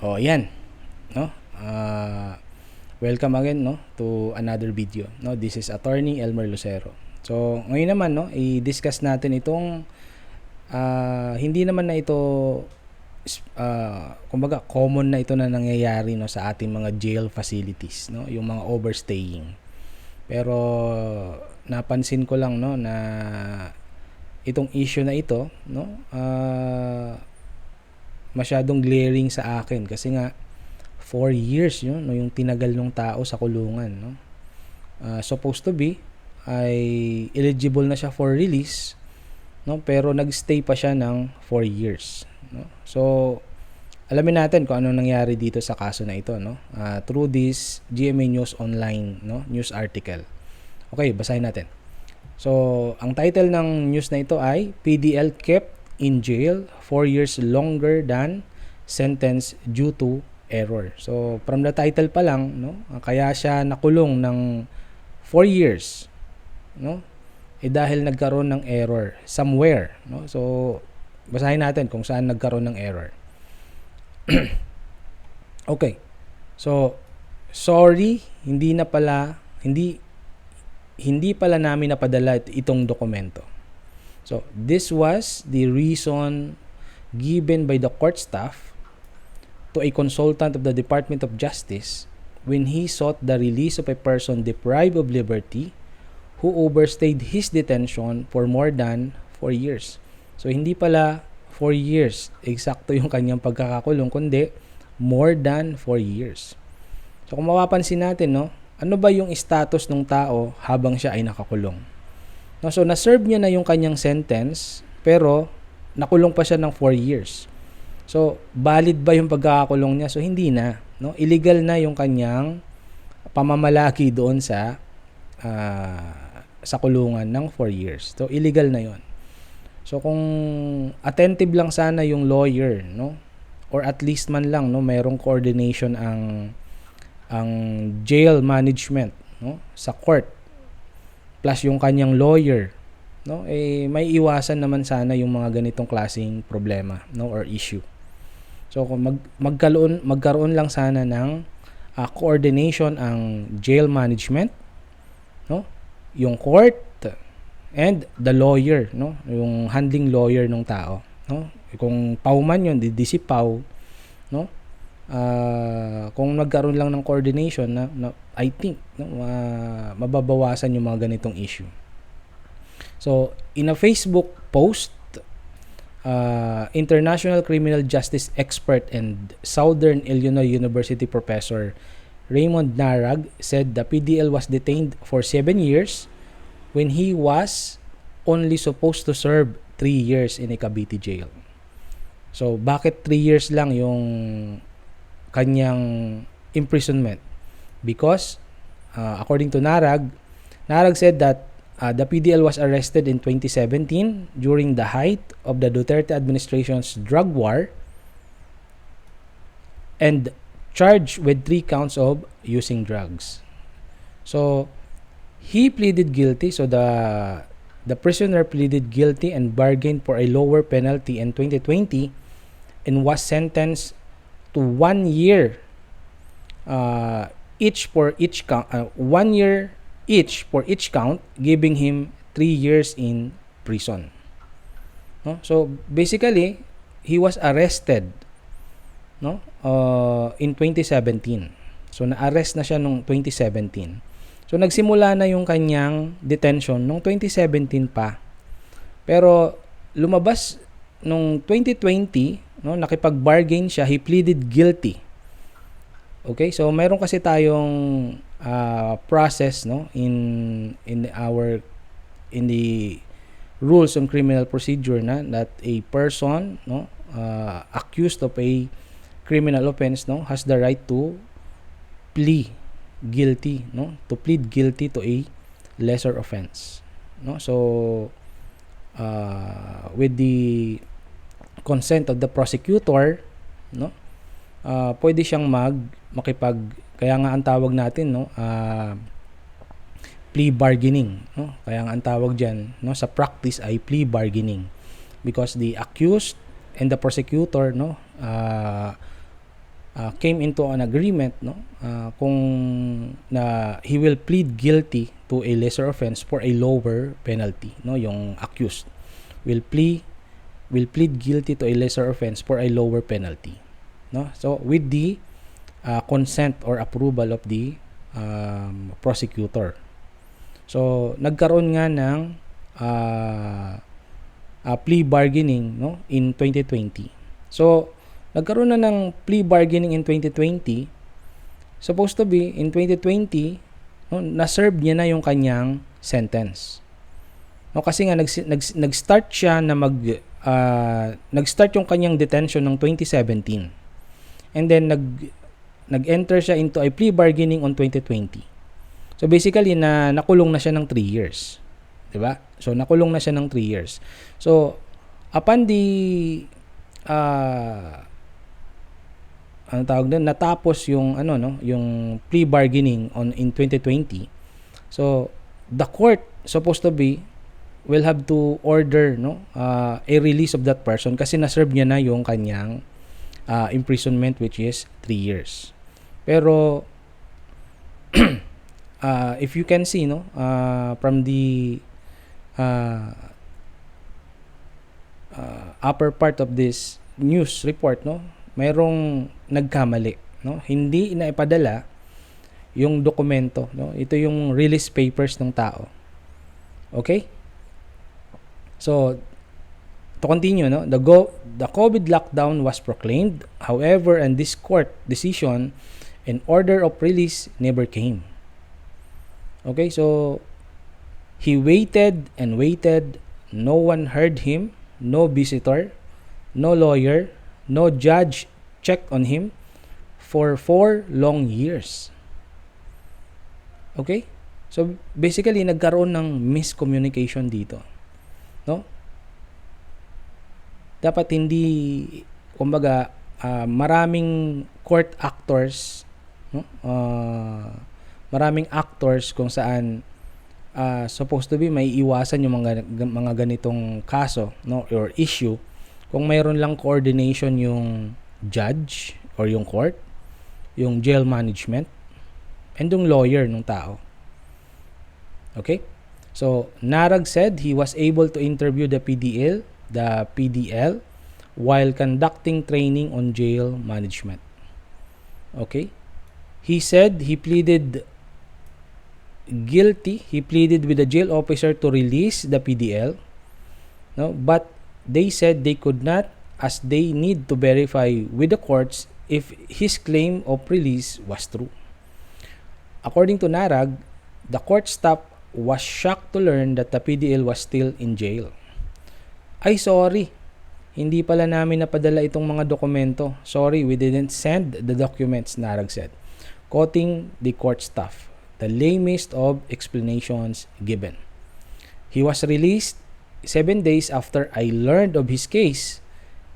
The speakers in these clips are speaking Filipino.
O yan, no? Welcome again, no, to another video, no. This is Attorney Elmer Lucero. So, ngayon naman, no, i-discuss natin itong hindi naman na ito kumbaga common na ito na nangyayari, no, sa ating mga jail facilities, no, yung mga overstaying. Pero napansin ko lang, no, na itong issue na ito, no, masyadong glaring sa akin kasi nga 4 years yun, no, yung tinagal ng tao sa kulungan, no. Supposed to be ay eligible na siya for release, no, pero nagstay pa siya ng 4 years, no. So alamin natin kung ano nangyari dito sa kaso na ito, no, through this GMA News Online, no, news article. Okay, basahin natin. So ang title ng news na ito ay PDL kept in jail 4 years longer than sentence due to error. So from the title pa lang, no, kaya siya nakulong ng 4 years, no, dahil nagkaroon ng error somewhere, no. So basahin natin kung saan nagkaroon ng error. Okay. So sorry, hindi pala namin napadala itong dokumento. So this was the reason given by the court staff to a consultant of the Department of Justice when he sought the release of a person deprived of liberty who overstayed his detention for more than 4 years. So hindi pala 4 years eksakto yung kanyang pagkakakulong, kundi more than 4 years. So kung mapapansin natin, no, ano ba yung status ng tao habang siya ay nakakulong? No, so na-serve niya na yung kanyang sentence pero nakulong pa siya ng 4 years. So valid ba yung pagkakakulong niya? So hindi na, no? Illegal na yung kanyang pamamalaki doon sa kulungan ng 4 years. So illegal na yon. So kung attentive lang sana yung lawyer, no, or at least man lang, no, mayroong coordination ang jail management, no, sa court plus yung kanyang lawyer, no, may iwasan naman sana yung mga ganitong klaseng problema, no, or issue. So kung magkaroon lang sana ng coordination ang jail management, no, yung court and the lawyer, no, yung handling lawyer ng tao, no. Kung pau man yun, di si pau, no. Kung nagkaroon lang ng coordination na I think, no, mababawasan yung mga ganitong issue. So in a Facebook post, international criminal justice expert and Southern Illinois University professor Raymond Narag said the PDL was detained for 7 years when he was only supposed to serve 3 years in a Cavite jail. So bakit 3 years lang yung kanyang imprisonment? Because according to Narag said that the PDL was arrested in 2017 during the height of the Duterte administration's drug war and charged with 3 counts of using drugs. So he pleaded guilty. So the prisoner pleaded guilty and bargained for a lower penalty in 2020 and was sentenced to 1 year each for each count, 1 year each for each count, giving him 3 years in prison. No? So basically, he was arrested, no, in 2017. So na-arrest na siya noong 2017. So nagsimula na yung kanyang detention noong 2017 pa. Pero lumabas noong 2020, no, nakipag-bargain siya, he pleaded guilty. Okay, so mayroon kasi tayong process, no, in the rules on criminal procedure na that a person, no, accused of a criminal offense, no, has the right to plead guilty, no, to plead guilty to a lesser offense, no. So with the consent of the prosecutor, no, pwede siyang kaya nga ang tawag natin, no, plea bargaining, no. Kaya nga ang tawag diyan, no, sa practice ay plea bargaining, because the accused and the prosecutor, no, came into an agreement, no, kung na he will plead guilty to a lesser offense for a lower penalty, no, yung accused will plead guilty to a lesser offense for a lower penalty, no, so with the consent or approval of the prosecutor. So nagkaroon nga ng plea bargaining, no, in 2020. So nagkaroon na ng plea bargaining in 2020. Supposed to be in 2020, no, na-serve niya na yung kanyang sentence. No, kasi nga nag-start siya na nag-start yung kanyang detention ng 2017. And then nag-enter siya into a plea bargaining on 2020. So basically nakulong na siya ng 3 years. 'Di ba? So nakulong na siya ng 3 years. So upon the natapos yung yung plea bargaining in 2020. So the court supposed to be will have to order a release of that person kasi na-serve niya na yung kanyang imprisonment, which is 3 years. Pero if you can see from the upper part of this news report, mayroong nagkamali, hindi inaipadala yung dokumento, ito yung release papers ng tao. Okay, so to continue, the COVID lockdown was proclaimed. However, and this court decision, an order of release never came. Okay, so he waited and waited. No one heard him. No visitor, no lawyer, no judge checked on him for 4 long years. Okay? So basically nagkaroon ng miscommunication dito. No? Dapat hindi, kumbaga, maraming court actors, maraming actors kung saan supposed to be may iwasan yung mga ganitong kaso, or issue, kung mayroon lang coordination yung judge or yung court, yung jail management, and yung lawyer ng tao. Okay? So Narag said he was able to interview the PDL while conducting training on jail management. Okay? He said he pleaded guilty. He pleaded with the jail officer to release the PDL, but they said they could not, as they need to verify with the courts if his claim of release was true. According to Narag, the court staff was shocked to learn that the PDL was still in jail. Ay, sorry, hindi pala namin napadala itong mga dokumento. Sorry, we didn't send the documents, Narag said, quoting the court staff. The lamest of explanations given. He was released 7 days after I learned of his case.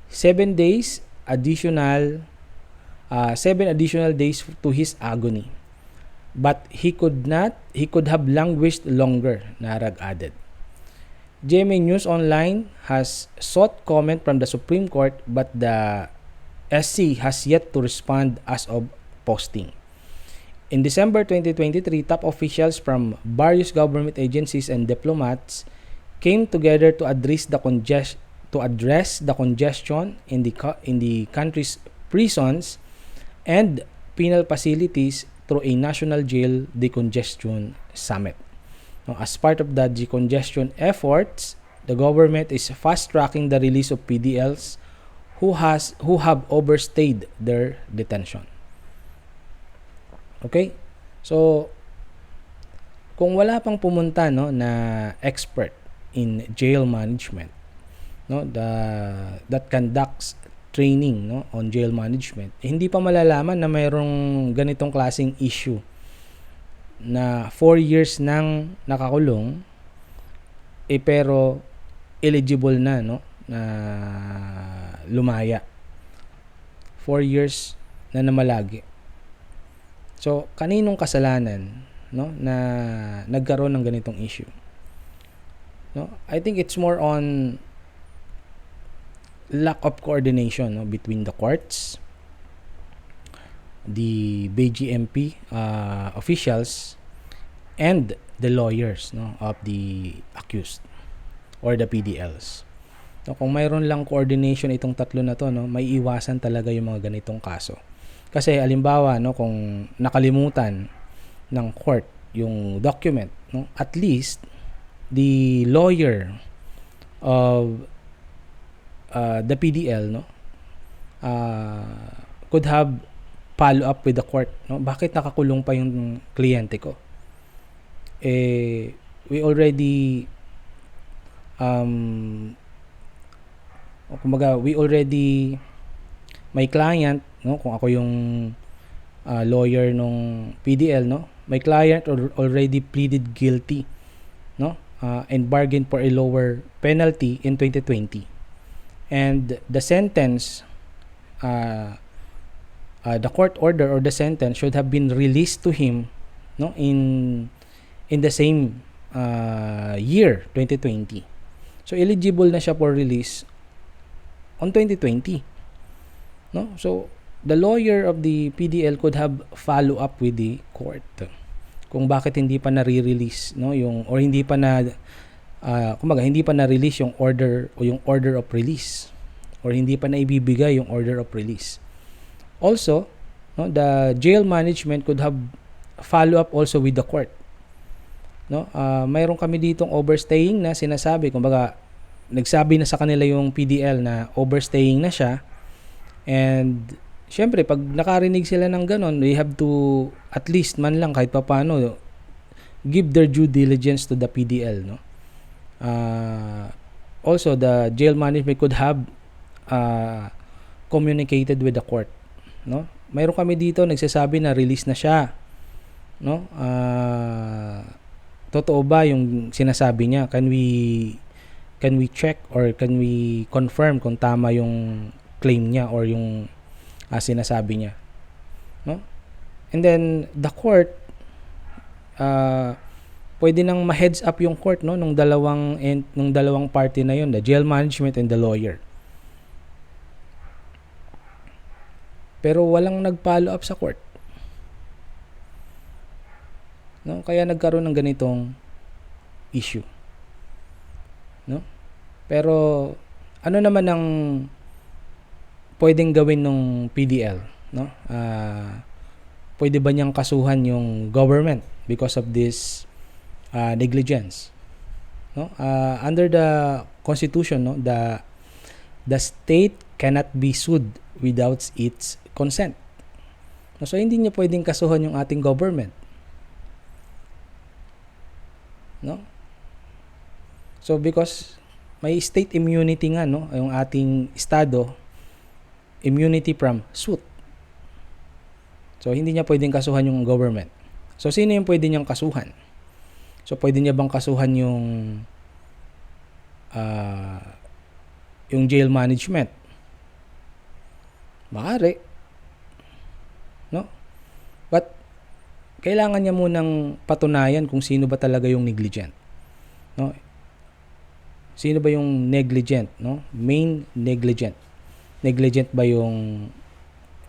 7 additional days to his agony. But he could have languished longer, Narag added. GMA News Online has sought comment from the Supreme Court, but the SC has yet to respond as of posting. In December 2023, top officials from various government agencies and diplomats came together to address the congestion in the country's prisons and penal facilities through a national jail decongestion summit. Now, as part of the decongestion efforts, the government is fast-tracking the release of PDLs who have overstayed their detention. Okay? So, kung wala pang pumunta na expert in jail management, that conducts training on jail management, hindi pa malalaman na mayroong ganitong klaseng issue na 4 years nang nakakulong pero eligible na na lumaya. 4 years na namalagi. So, kaninong kasalanan na nagkaroon ng ganitong issue? I think it's more on lack of coordination between the courts, the BGMP officials and the lawyers, no, of the accused or the PDLs. So, kung mayroon lang coordination itong tatlo na to, no, may iwasan talaga yung mga ganitong kaso. Kasi alimbawa, no, kung nakalimutan ng court yung document, no, at least the lawyer of the PDL, no, could have follow up with the court, no, bakit nakakulong pa yung kliyente ko? We already my client, no, kung ako yung lawyer nung PDL, no, my client already pleaded guilty, no, and bargained for a lower penalty in 2020, and the sentence, the court order or the sentence should have been released to him, no, in the same year, 2020. So eligible na siya for release on 2020, no? So the lawyer of the PDL could have follow up with the court kung bakit hindi pa nare-release, no, yung, or hindi pa na hindi pa na-release yung order o yung order of release, or hindi pa na ibibigay yung order of release. Also, no, the jail management could have follow up also with the court, no. Mayroon kami ditong overstaying na sinasabi, kumbaga nagsabi na sa kanila yung PDL na overstaying na siya, and syempre pag nakarinig sila ng ganon, they have to at least man lang kahit papaano give their due diligence to the PDL, no. Also the jail management could have communicated with the court, no. Mayroon kami dito nagsasabi na release na siya, no. Totoo ba yung sinasabi niya? Can we check or can we confirm kung tama yung claim niya or yung sinasabi niya, no? And then the court, pwede nang ma-heads up yung court, no, nung dalawang party na yun, the jail management and the lawyer. Pero walang nag-follow up sa court, no? Kaya nagkaroon ng ganitong issue, no? Pero ano naman ang pwedeng gawin ng PDL, no? Pwede ba niyang kasuhan yung government because of this negligence, no? Under the constitution, no, the state cannot be sued without its consent. No, so hindi niya pwedeng kasuhan yung ating government, no? So because may state immunity nga, no, yung ating estado, immunity from suit. So hindi niya pwedeng kasuhan yung government. So sino yung pwede niyang kasuhan? So pwede niya bang kasuhan yung jail management? Maaari, no? But kailangan niya munang patunayan kung sino ba talaga yung negligent, no? Sino ba yung negligent, no? Main negligent. Negligent ba yung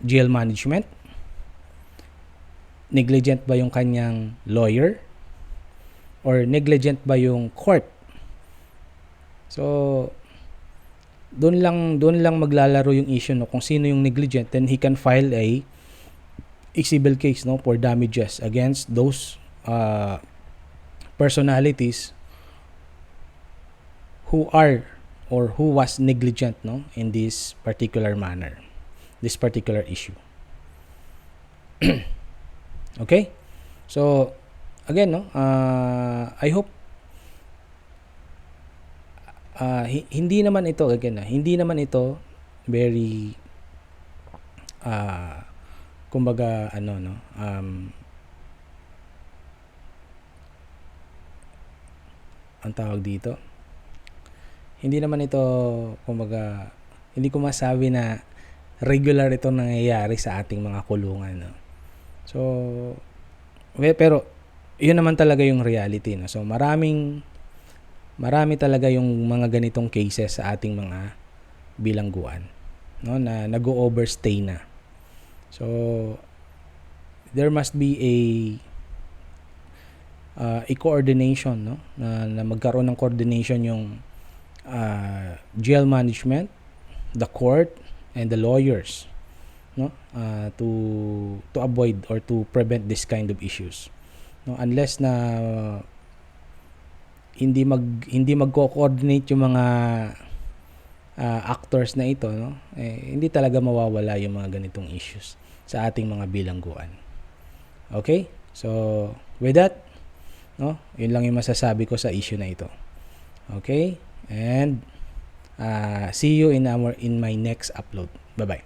jail management? Negligent ba yung kanyang lawyer? Or negligent ba yung court? So doon lang maglalaro yung issue, no, kung sino yung negligent, then he can file a civil case, no, for damages against those personalities who are or who was negligent, no, in this particular manner, this particular issue. Okay? So again, no, I hope hindi naman ito very kumbaga ang tawag dito, hindi naman ito, kumbaga, hindi ko masabi na regular itong nangyayari sa ating mga kulungan, no? So pero yun naman talaga yung reality, no? So marami talaga yung mga ganitong cases sa ating mga bilangguan, no, na nag-overstay na. So there must be a coordination, no, na magkaroon ng coordination yung jail management, the court, and the lawyers, no, to avoid or to prevent this kind of issues, no, unless na hindi magko-coordinate yung mga actors na ito, no, hindi talaga mawawala yung mga ganitong issues sa ating mga bilangguan. Okay, so with that, no, yun lang yung masasabi ko sa issue na ito. Okay, and see you in my next upload. Bye bye.